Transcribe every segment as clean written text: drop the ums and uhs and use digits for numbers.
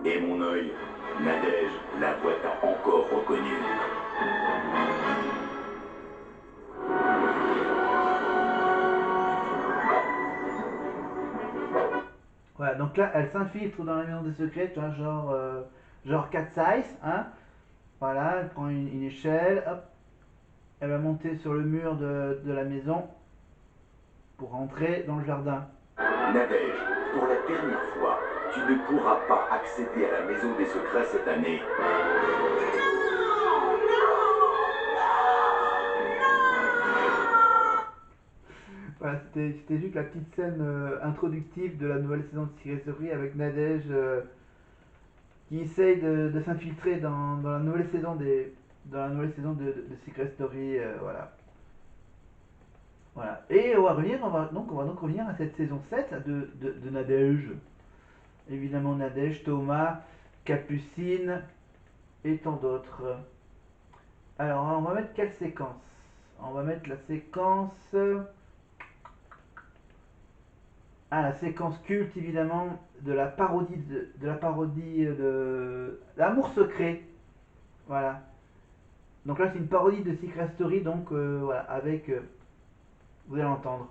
Et mon œil, Nadège, la voix t'a encore reconnu. Voilà, donc là, elle s'infiltre dans la maison des secrets, tu vois, genre cat size, hein. Voilà, elle prend une échelle, hop, elle va monter sur le mur de la maison pour rentrer dans le jardin. Nadège, pour la dernière fois, tu ne pourras pas accéder à la maison des secrets cette année. Voilà, c'était juste la petite scène introductive de la nouvelle saison de Secret Story avec Nadège qui essaye de s'infiltrer dans la nouvelle saison dans la nouvelle saison de Secret Story, voilà. Voilà. Et on va donc revenir à cette saison 7 de Nadège. Évidemment Nadège, Thomas, Capucine et tant d'autres. Alors on va mettre quelle séquence? On va mettre la séquence. Ah, la séquence culte évidemment de la parodie de L'amour secret. Voilà. Donc là c'est une parodie de Secret Story, donc voilà, avec vous allez entendre.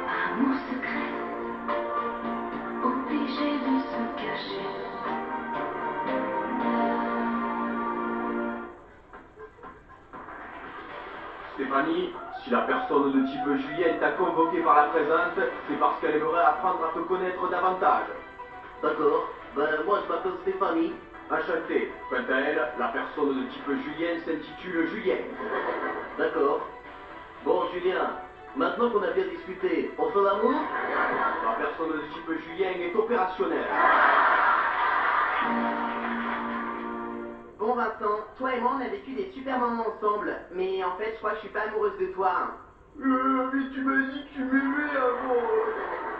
Amour secret, obligé de se cacher. Stéphanie, si la personne de type Julien t'a convoqué par la présente, c'est parce qu'elle aimerait apprendre à te connaître davantage. D'accord. Ben, moi, je m'appelle Stéphanie. Enchanté. Quant à elle, la personne de type Julien s'intitule Julien. D'accord. Bon, Julien, maintenant qu'on a bien discuté, on fait l'amour? La personne de type Julien est opérationnelle. Bon Vincent, toi et moi on a vécu des super moments ensemble, mais en fait je crois que je suis pas amoureuse de toi. Mais tu m'as dit que tu m'aimais avant.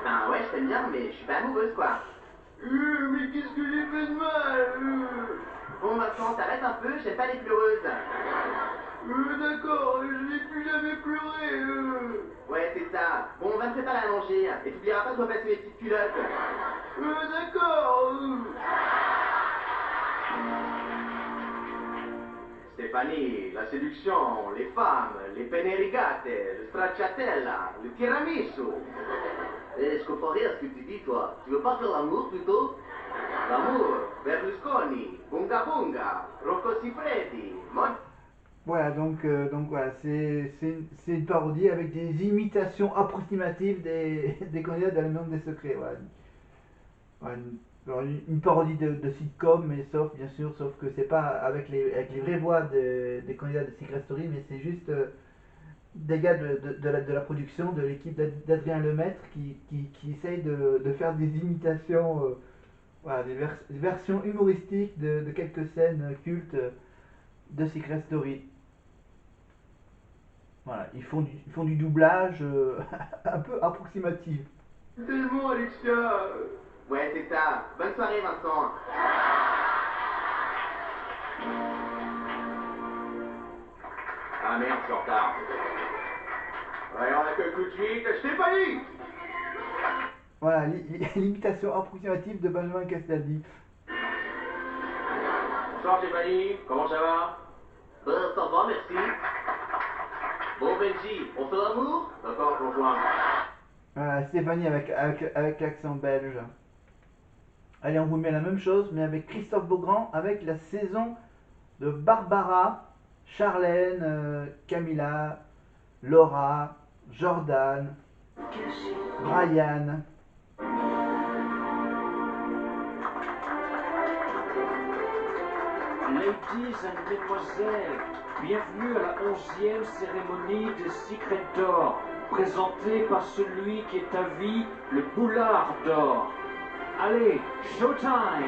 Ben ouais, je t'aime bien, mais je suis pas amoureuse quoi. Mais qu'est-ce que j'ai fait de mal Bon Vincent, t'arrêtes un peu, j'aime pas les pleureuses. D'accord, je vais plus jamais pleurer. Ouais, c'est ça. Bon, on va me préparer à manger, et t'oublieras pas de repasser mes petites culottes. D'accord. Stéphanie, la séduction, les femmes, les penne rigate, le stracciatella, le tiramisu. Eh, je comprends rien à ce que tu dis, toi. Tu veux pas faire l'amour, plutôt? L'amour, Berlusconi, Bunga Bunga, Rocco Siffredi, Voilà, donc voilà, c'est une parodie avec des imitations approximatives des candidats de la maison des secrets. Voilà. Voilà, une parodie de sitcom, mais bien sûr, sauf que c'est pas avec les vraies voix des candidats de Secret Story, mais c'est juste des gars de la production, de l'équipe d'Adrien Lemaître qui essayent de faire des imitations, voilà, des versions humoristiques de quelques scènes cultes de Secret Story. Voilà, ils font du doublage un peu approximatif. tellement Alexia. Ouais, c'est ça. Bonne soirée Vincent. Ah merde, je suis en retard. Ouais, on accueille tout de suite Stéphanie. Voilà, l'imitation approximative de Benjamin Castaldi. Bonsoir Stéphanie, comment ça va? Ben, ça va, merci. Bon, Benji, on fait l'amour? D'accord, je rejoins. Voilà, Stéphanie avec l'accent belge. Allez, on vous met la même chose, mais avec Christophe Beaugrand, avec la saison de Barbara, Charlène, Camilla, Laura, Jordan, Brian. Ladies and Mesdemoiselles, bienvenue à la 11e cérémonie des Secrets d'Or, présentée par celui qui est à vie le boulard d'or. Allez, showtime!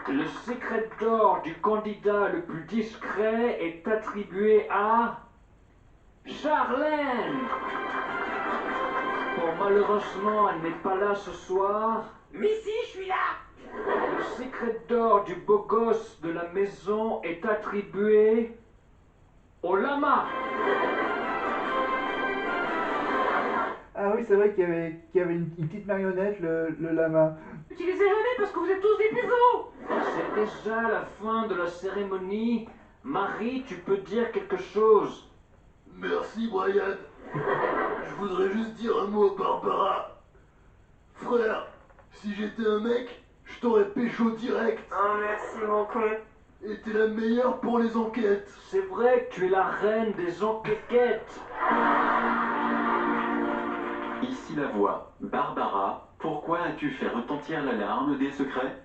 Le secret d'or du candidat le plus discret est attribué à Charlène. Bon, malheureusement, elle n'est pas là ce soir. Mais si, je suis là. Le secret d'or du beau gosse de la maison est attribué au lama. Ah oui, c'est vrai qu'il y avait une petite marionnette, le lama. Utilisez jamais parce que vous êtes tous des pivots. C'est déjà la fin de la cérémonie. Marie, tu peux dire quelque chose. Merci, Brian. Je voudrais juste dire un mot à Barbara. Frère, si j'étais un mec, je t'aurais pécho direct. Oh, merci, mon con. Et t'es la meilleure pour les enquêtes. C'est vrai que tu es la reine des enquêtes. Ici la voix. Barbara, pourquoi as-tu fait retentir l'alarme des secrets?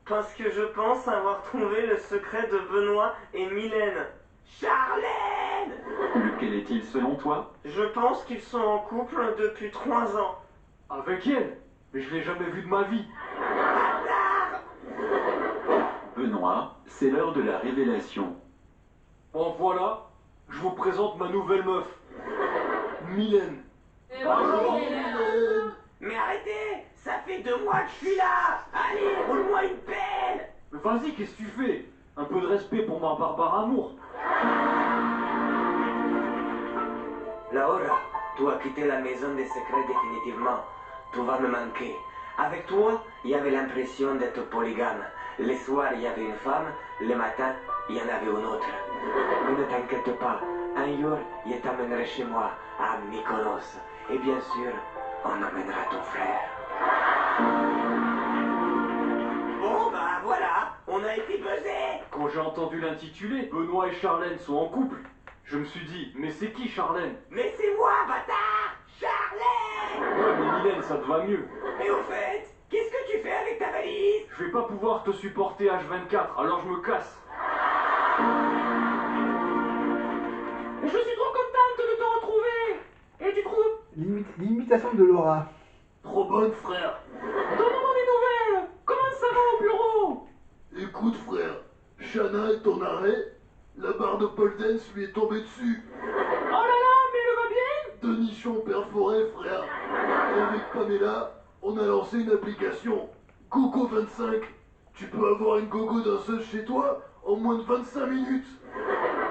Parce que je pense avoir trouvé le secret de Benoît et Mylène. Charlène! Lequel est-il selon toi? Je pense qu'ils sont en couple depuis 3 ans. Avec elle? Mais je l'ai jamais vue de ma vie. Benoît, c'est l'heure de la révélation. Bon voilà, je vous présente ma nouvelle meuf. Mylène. Mais arrêtez! Ça fait 2 mois que je suis là! Allez, roule-moi une pelle! Mais vas-y, qu'est-ce que tu fais? Un peu de respect pour ma Barbara Amour. Laura, tu as quitté la maison des secrets définitivement. Tu vas me manquer. Avec toi, il y avait l'impression d'être polygame. Les soirs, il y avait une femme, le matin, il y en avait une autre. Mais ne t'inquiète pas, un jour, je t'amènerai chez moi, à Mykonos. Et bien sûr, on emmènera ton frère. Bon, bah voilà, on a été buzzés. Quand j'ai entendu l'intitulé, Benoît et Charlène sont en couple, je me suis dit, mais c'est qui Charlène? Mais c'est moi, bâtard! Charlène! Ouais, mais Mylène, ça te va mieux. Mais au fait, qu'est-ce que tu fais avec ta valise? Je vais pas pouvoir te supporter H24, alors je me casse. Je suis trop contente de te retrouver. Et tu trouves? L'imitation de Laura. Trop bonne, frère. Donne-moi des nouvelles. Comment ça va au bureau? Écoute, frère, Shanna est en arrêt. La barre de pole dance lui est tombée dessus. Oh là là, mais elle va bien? Deux nichons perforés, frère. Et avec Pamela, on a lancé une application. Gogo 25. Tu peux avoir une gogo danseuse chez toi en moins de 25 minutes.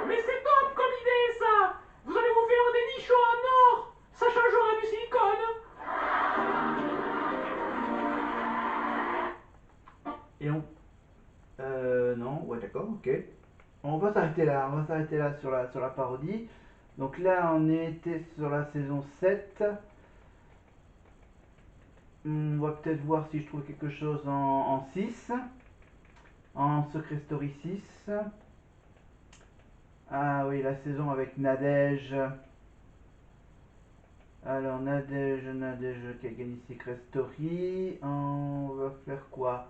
Mais c'est top comme idée ça. Vous allez vous faire des nichons en or. Ça changera du silicone. Et on... non, ouais d'accord, ok. On va s'arrêter là, sur la parodie. Donc là, on était sur la saison 7. On va peut-être voir si je trouve quelque chose en 6. En Secret Story 6. Ah oui, la saison avec Nadège. Alors, Nadège qui a gagné Secret Story. On va faire quoi?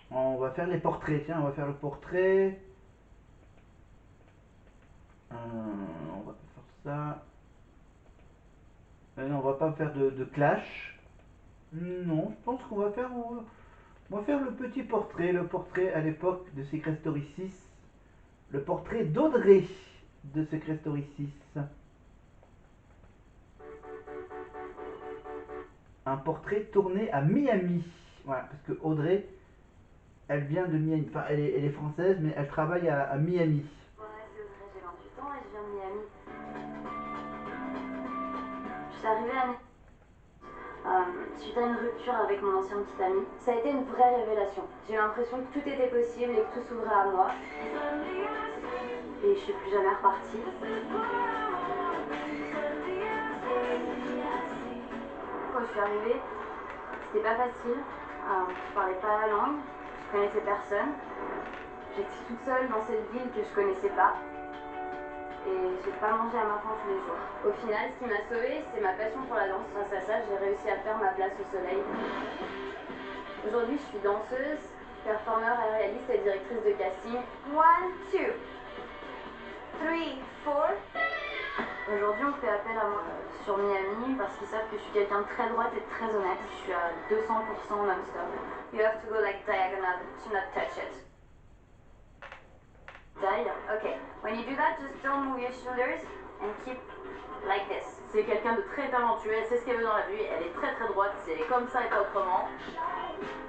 On va faire les portraits. Tiens, on va faire le portrait. On va faire ça. Non, on va pas faire de clash. Non, je pense qu'on va faire... On va faire le petit portrait. Le portrait à l'époque de Secret Story 6. Le portrait d'Audrey de Secret Story 6. Un portrait tourné à Miami. Voilà, parce que Audrey, elle vient de Miami. Enfin, elle est française, mais elle travaille à Miami. Ouais, c'est Audrey, j'ai 28 ans et je viens de Miami. Je suis arrivée à Miami suite à une rupture avec mon ancien petit ami. Ça a été une vraie révélation. J'ai eu l'impression que tout était possible et que tout s'ouvrait à moi. Et je suis plus jamais repartie. Quand je suis arrivée, c'était pas facile. Je parlais pas la langue, je connaissais personne. J'étais toute seule dans cette ville que je connaissais pas. Et j'ai pas mangé à ma faim tous les jours. Au final, ce qui m'a sauvée, c'est ma passion pour la danse. Grâce à ça, j'ai réussi à faire ma place au soleil. Aujourd'hui, je suis danseuse, performeur réaliste et directrice de casting. 1, 2, 3, 4. Aujourd'hui, on fait appel à moi sur Miami parce qu'ils savent que je suis quelqu'un de très droite et de très honnête. Je suis à 200% non-stop. You have to go like diagonal to not touch it. Okay, when you do that, just don't move your shoulders and keep like this. C'est quelqu'un de très talentueux, elle sait ce qu'elle veut dans la vie, elle est très très droite, c'est comme ça et pas autrement.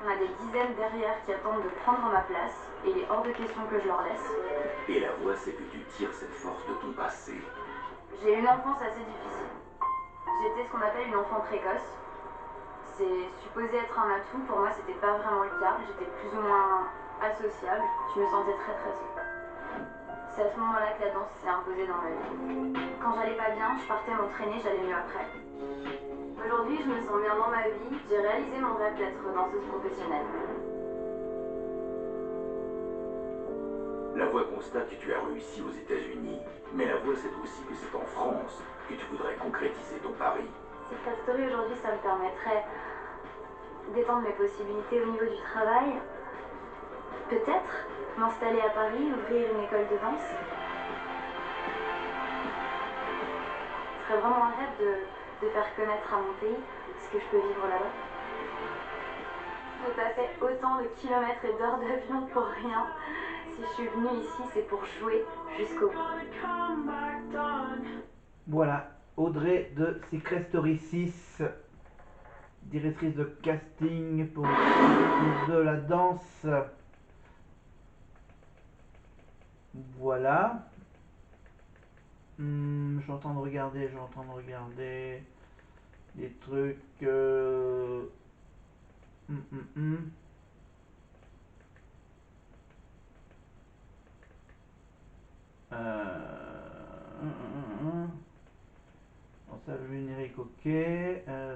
On a des dizaines derrière qui attendent de prendre ma place et il est hors de question que je leur laisse. Et la voix, c'est que tu tires cette force de ton passé. J'ai eu une enfance assez difficile. J'étais ce qu'on appelle une enfant précoce. C'est supposé être un atout, pour moi c'était pas vraiment le cas. J'étais plus ou moins associable, je me sentais très seule. C'est à ce moment-là que la danse s'est imposée dans ma vie. Quand j'allais pas bien, je partais m'entraîner, j'allais mieux après. Aujourd'hui, je me sens bien dans ma vie, j'ai réalisé mon rêve d'être danseuse professionnelle. La voix constate que tu as réussi aux États-Unis, mais la voix sait aussi que c'est en France que tu voudrais concrétiser ton pari. Secret Story aujourd'hui, ça me permettrait d'étendre mes possibilités au niveau du travail. Peut-être m'installer à Paris, ouvrir une école de danse. Ce serait vraiment un rêve de faire connaître à mon pays ce que je peux vivre là-bas. J'ai pas fait autant de kilomètres et d'heures d'avion pour rien. Si je suis venue ici, c'est pour jouer jusqu'au bout. Voilà, Audrey de Secret Story 6, directrice de casting pour de la danse. Voilà. Je suis en train de regarder des trucs. Bon, ça, le générique, ok.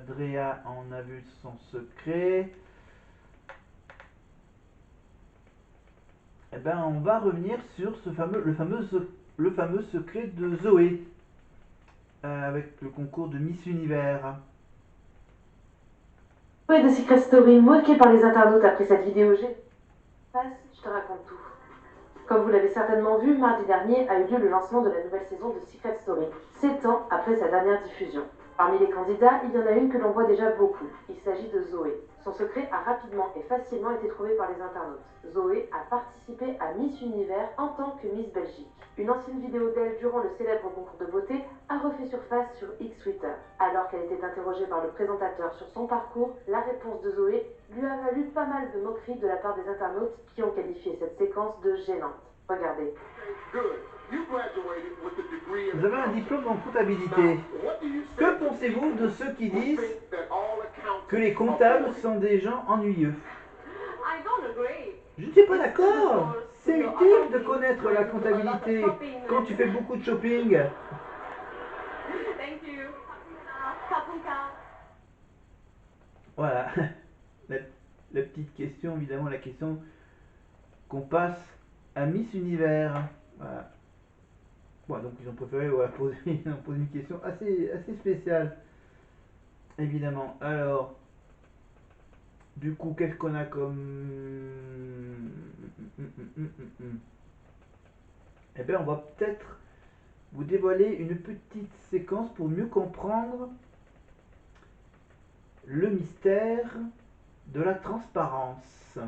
Drea, on a vu son secret. Eh ben, on va revenir sur le fameux secret de Zoé, avec le concours de Miss Univers. Zoé de Secret Story, moquée par les internautes après cette vidéo G. Je te raconte tout. Comme vous l'avez certainement vu, mardi dernier a eu lieu le lancement de la nouvelle saison de Secret Story, 7 ans après sa dernière diffusion. Parmi les candidats, il y en a une que l'on voit déjà beaucoup. Il s'agit de Zoé. Son secret a rapidement et facilement été trouvé par les internautes. Zoé a participé à Miss Univers en tant que Miss Belgique. Une ancienne vidéo d'elle durant le célèbre concours de beauté a refait surface sur X Twitter. Alors qu'elle était interrogée par le présentateur sur son parcours, la réponse de Zoé lui a valu pas mal de moqueries de la part des internautes qui ont qualifié cette séquence de gênante. Regardez. Vous avez un diplôme en comptabilité. Que pensez-vous de ceux qui disent que les comptables sont des gens ennuyeux? Je ne suis pas d'accord. C'est utile de connaître la comptabilité quand tu fais beaucoup de shopping. Voilà. La petite question, évidemment, la question qu'on passe à Miss Univers. Voilà. Bon, donc ils ont préféré poser une question assez spéciale, évidemment. Alors, du coup, qu'est-ce qu'on a comme... Eh bien, on va peut-être vous dévoiler une petite séquence pour mieux comprendre le mystère de la transparence.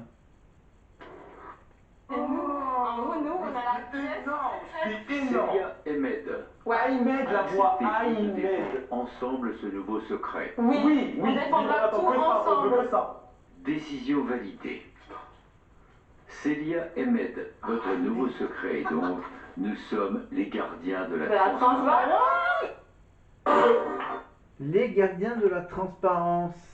Célia Ahmed. Ahmed, la voix Acceptez de Ahmed. défendre ensemble ce nouveau secret. Oui, on défendra tout ensemble. On veut que ça. Décision validée. Célia Ahmed, votre nouveau secret est donc, nous sommes les gardiens de la transparence. Les gardiens de la transparence.